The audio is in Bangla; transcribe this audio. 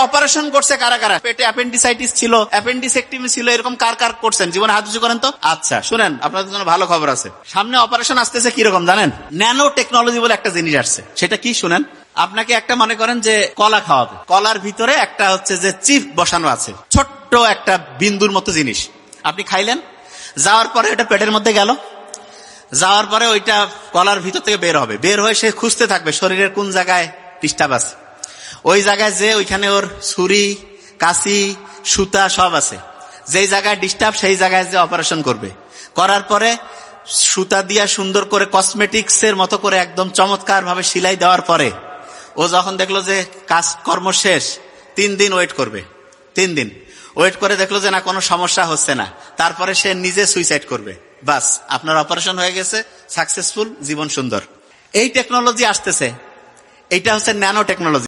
অপারেশন করছে কারা কারা? পেটে অ্যাপেন্ডিসাইটিস ছিল, অ্যাপেন্ডিসেক্টমি ছিল, এরকম কার কার করছেন জীবনে? হাত উঁচু করেন তো। আচ্ছা শুনেন, আপনাদের জন্য ভালো খবর আছে, সামনে অপারেশন আসতেছে। কিরকম জানেন? ন্যানো টেকনোলজি বলে একটা জিনিস আসছে। সেটা কি শুনেন। আপনাকে একটা মনে করেন যে কলা খাওয়াবে, কলার ভিতরে একটা হচ্ছে যে চিপ বসানো আছে, ছোট্ট একটা বিন্দুর মতো জিনিস। আপনি খাইলেন, যাওয়ার পরে ওটা পেটের মধ্যে গেল, যাওয়ার পরে ওইটা কলার ভিতর থেকে বের হবে, বের হয়ে সে খুঁজতে থাকবে শরীরের কোন জায়গায় ডিস্টার্ব আছে। ওই জায়গায় যে ওইখানে ওর ছুরি, কাঁচি, সুতা সব আছে। যেই জায়গায় ডিস্টার্ব সেই জায়গায় যে অপারেশন করবে, করার পরে সুতা দিয়া সুন্দর করে কসমেটিক্স এর মতো করে একদম চমৎকার ভাবে সেলাই দেওয়ার পরে ও যখন দেখলো যে কাজ কর্ম শেষ, 3 দিন ওয়েট করবে। 3 দিন ওয়েট করে দেখলো যে না, কোনো সমস্যা হচ্ছে না, তারপরে সে নিজে সুইসাইড করবে। বাস, আপনার অপারেশন হয়ে গেছে, সাকসেসফুল, জীবন সুন্দর। এই টেকনোলজি আসতেছে, এইটা হচ্ছে ন্যানো টেকনোলজি।